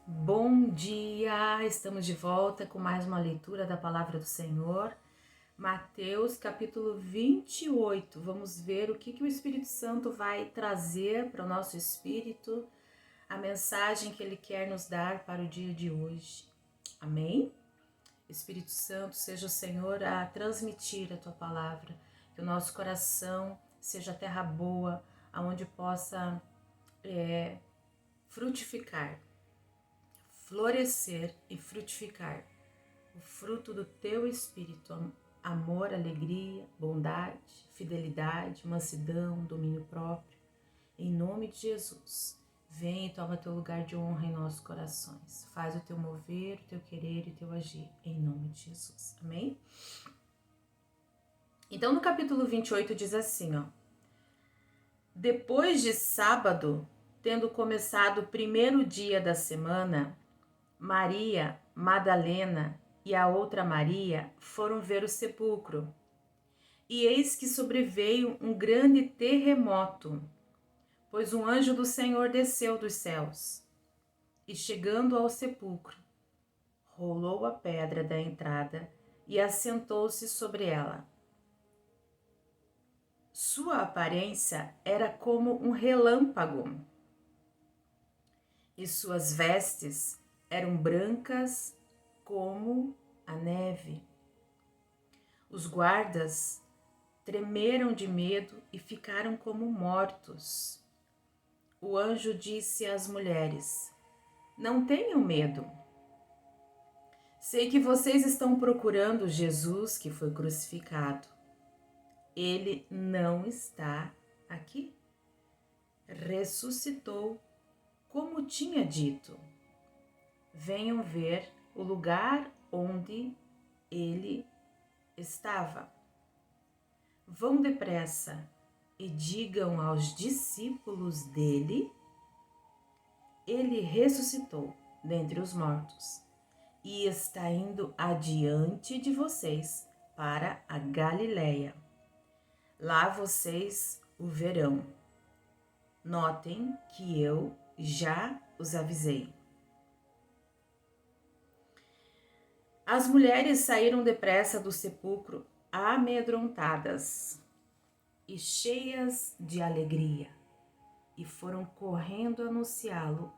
Bom dia! Estamos de volta com mais uma leitura da Palavra do Senhor. Mateus capítulo 28. Vamos ver o que o Espírito Santo vai trazer para o nosso espírito, a mensagem que Ele quer nos dar para o dia de hoje. Amém? Espírito Santo, seja o Senhor a transmitir a Tua Palavra, que o nosso coração seja terra boa, aonde possa frutificar, florescer e frutificar o fruto do teu espírito, amor, alegria, bondade, fidelidade, mansidão, domínio próprio. Em nome de Jesus, vem e toma teu lugar de honra em nossos corações. Faz o teu mover, o teu querer e o teu agir, em nome de Jesus. Amém? Então, no capítulo 28 diz assim, ó: Depois de sábado, tendo começado o primeiro dia da semana, Maria Madalena e a outra Maria foram ver o sepulcro. E eis que sobreveio um grande terremoto, pois um anjo do Senhor desceu dos céus, e chegando ao sepulcro, rolou a pedra da entrada e assentou-se sobre ela. Sua aparência era como um relâmpago, e suas vestes eram brancas como a neve. Os guardas tremeram de medo e ficaram como mortos. O anjo disse às mulheres: Não tenham medo. Sei que vocês estão procurando Jesus que foi crucificado. Ele não está aqui. Ressuscitou, como tinha dito. Venham ver o lugar onde ele estava. Vão depressa e digam aos discípulos dele: Ele ressuscitou dentre os mortos e está indo adiante de vocês para a Galileia. Lá vocês o verão. Notem que eu já os avisei. As mulheres saíram depressa do sepulcro, amedrontadas e cheias de alegria, e foram correndo anunciá-lo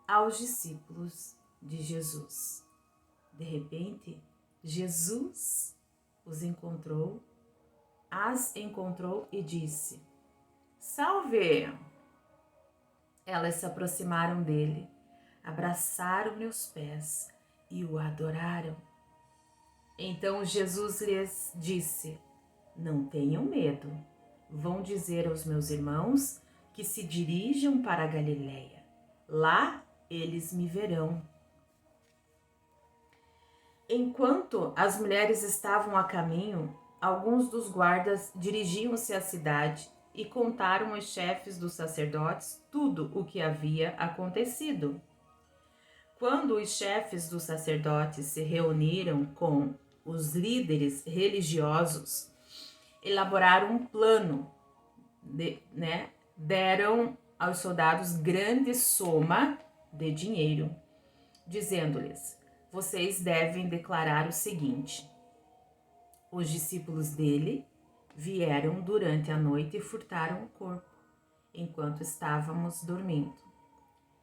aos discípulos de Jesus. De repente, Jesus as encontrou e disse: Salve! Elas se aproximaram dele, abraçaram-lhe os pés e o adoraram. Então Jesus lhes disse: Não tenham medo. Vão dizer aos meus irmãos que se dirijam para a Galileia. Lá eles me verão. Enquanto as mulheres estavam a caminho, alguns dos guardas dirigiam-se à cidade e contaram aos chefes dos sacerdotes tudo o que havia acontecido. Quando os chefes dos sacerdotes se reuniram com os líderes religiosos, elaboraram um plano, deram aos soldados grande soma de dinheiro, dizendo-lhes: Vocês devem declarar o seguinte: os discípulos dele vieram durante a noite e furtaram o corpo, enquanto estávamos dormindo.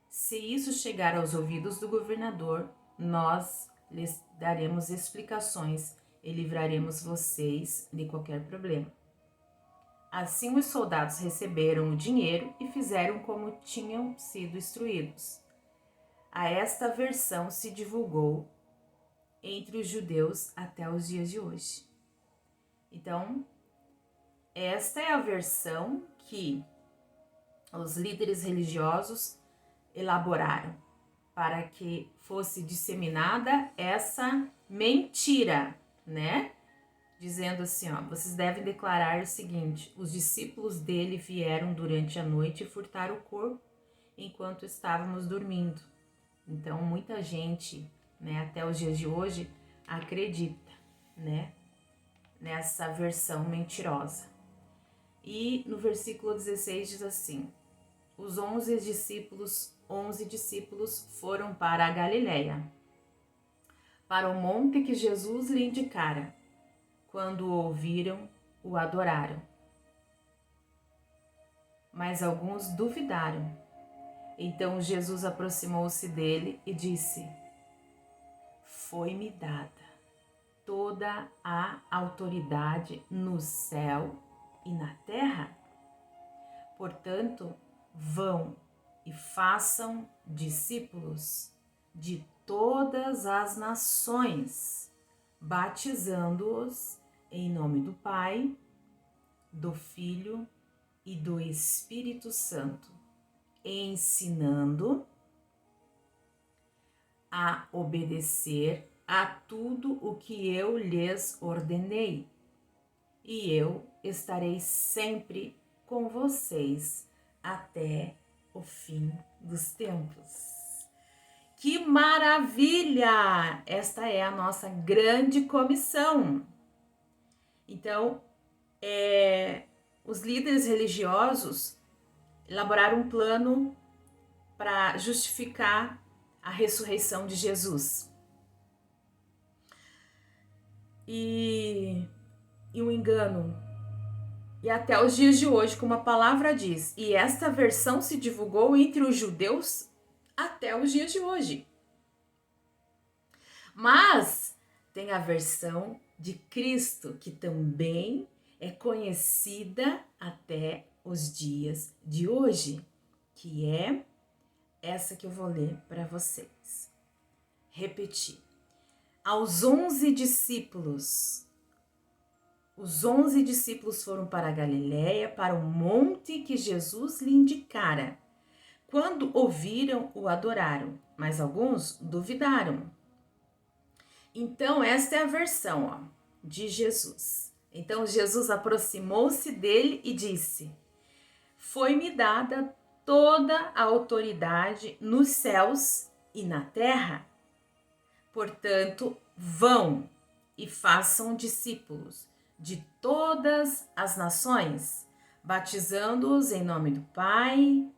Se isso chegar aos ouvidos do governador, nós lhes daremos explicações e livraremos vocês de qualquer problema. Assim os soldados receberam o dinheiro e fizeram como tinham sido instruídos. A esta versão se divulgou entre os judeus até os dias de hoje. Então, esta é a versão que os líderes religiosos elaboraram para que fosse disseminada essa mentira, né? Dizendo assim, ó, vocês devem declarar o seguinte: os discípulos dele vieram durante a noite e furtaram o corpo enquanto estávamos dormindo. Então, muita gente, né, até os dias de hoje, acredita, né, nessa versão mentirosa. E no versículo 16 diz assim: os 11 discípulos 11 discípulos foram para a Galiléia, para o monte que Jesus lhe indicara. Quando o ouviram, o adoraram. Mas alguns duvidaram. Então Jesus aproximou-se dele e disse: Foi-me dada toda a autoridade no céu e na terra. Portanto, vão e façam discípulos de todas as nações, batizando-os em nome do Pai, do Filho e do Espírito Santo, ensinando a obedecer a tudo o que eu lhes ordenei. E eu estarei sempre com vocês até o fim dos tempos. Que maravilha! Esta é a nossa grande comissão. Então, os líderes religiosos elaboraram um plano para justificar a ressurreição de Jesus. E um engano. E até os dias de hoje, como a palavra diz, e esta versão se divulgou entre os judeus até os dias de hoje. Mas tem a versão de Cristo, que também é conhecida até os dias de hoje, que é essa que eu vou ler para vocês. Repetir. Aos 11 discípulos, os 11 discípulos foram para a Galiléia, para o monte que Jesus lhe indicara. Quando ouviram, o adoraram, mas alguns duvidaram. Então, esta é a versão de Jesus. Então, Jesus aproximou-se dele e disse: Foi-me dada toda a autoridade nos céus e na terra. Portanto, vão e façam discípulos de todas as nações, batizando-os em nome do Pai,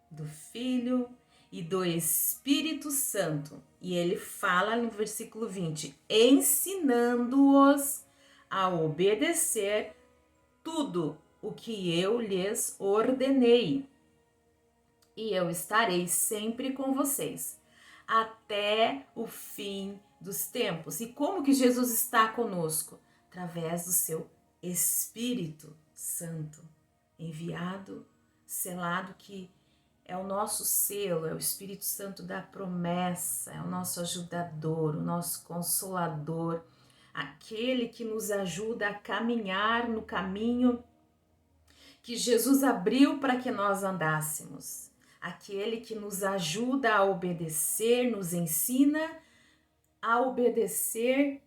do Filho e do Espírito Santo. E ele fala no versículo 20, ensinando-os a obedecer tudo o que eu lhes ordenei. E eu estarei sempre com vocês até o fim dos tempos. E como que Jesus está conosco? Através do seu Espírito Santo, enviado, selado, que é o nosso selo, é o Espírito Santo da promessa, é o nosso ajudador, o nosso consolador, aquele que nos ajuda a caminhar no caminho que Jesus abriu para que nós andássemos. Aquele que nos ajuda a obedecer, nos ensina a obedecer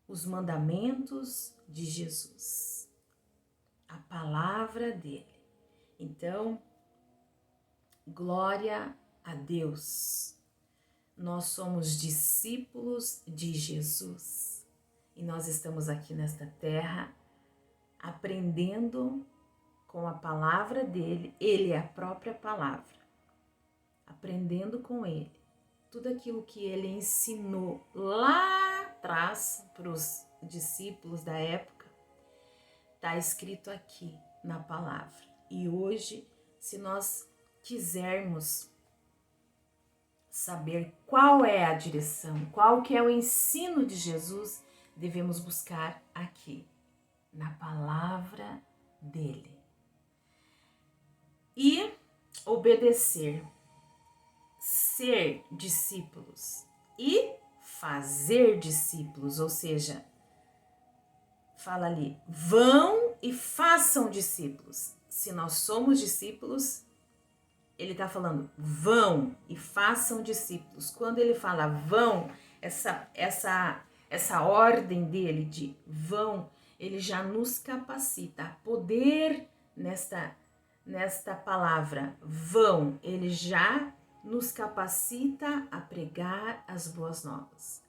os mandamentos de Jesus, a palavra dele. Então, glória a Deus. Nós somos discípulos de Jesus e nós estamos aqui nesta terra aprendendo com a palavra dele, ele é a própria palavra, aprendendo com ele tudo aquilo que ele ensinou lá atrás para os discípulos da época, está escrito aqui na palavra. E hoje, se nós quisermos saber qual é a direção, qual que é o ensino de Jesus, devemos buscar aqui, na palavra dele. E obedecer, ser discípulos e fazer discípulos, ou seja, fala ali, vão e façam discípulos. Se nós somos discípulos, ele está falando, vão e façam discípulos. Quando ele fala vão, essa ordem dele de vão, ele já nos capacita a poder nesta palavra vão, ele já nos capacita a pregar as boas novas,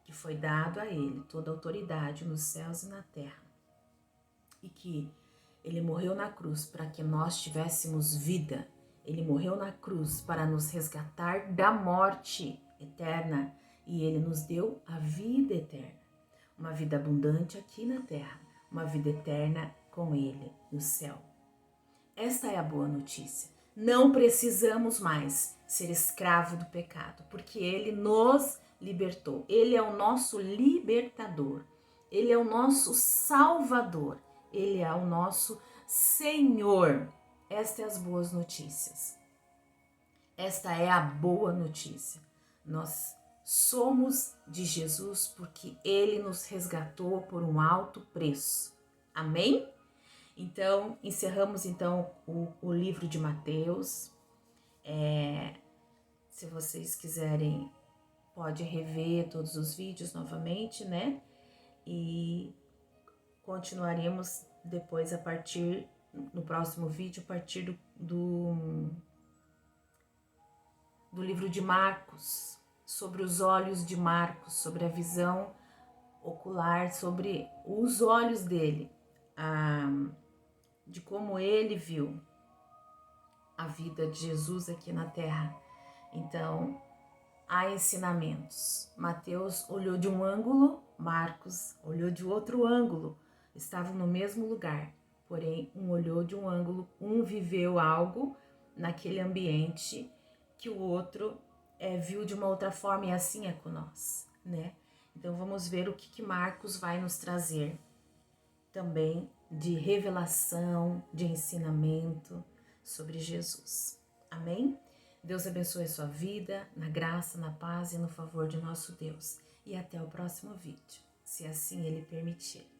que foi dado a ele toda a autoridade nos céus e na terra, e que ele morreu na cruz para que nós tivéssemos vida Ele morreu na cruz para nos resgatar da morte eterna e ele nos deu a vida eterna. Uma vida abundante aqui na terra, uma vida eterna com ele no céu. Esta é a boa notícia. Não precisamos mais ser escravo do pecado, porque ele nos libertou. Ele é o nosso libertador. Ele é o nosso salvador. Ele é o nosso Senhor. Estas são as boas notícias. Esta é a boa notícia. Nós somos de Jesus porque ele nos resgatou por um alto preço. Amém? Então, encerramos então o livro de Mateus. Se vocês quiserem, pode rever todos os vídeos novamente, né? E continuaremos depois no próximo vídeo, a partir do livro de Marcos, sobre os olhos de Marcos, sobre a visão ocular, sobre os olhos dele, de como ele viu a vida de Jesus aqui na terra. Então, há ensinamentos. Mateus olhou de um ângulo, Marcos olhou de outro ângulo. Estavam no mesmo lugar, porém um olhou de um ângulo, um viveu algo naquele ambiente que o outro viu de uma outra forma, e assim é com nós, né? Então vamos ver o que Marcos vai nos trazer também de revelação, de ensinamento sobre Jesus. Amém? Deus abençoe a sua vida, na graça, na paz e no favor de nosso Deus. E até o próximo vídeo, se assim Ele permitir.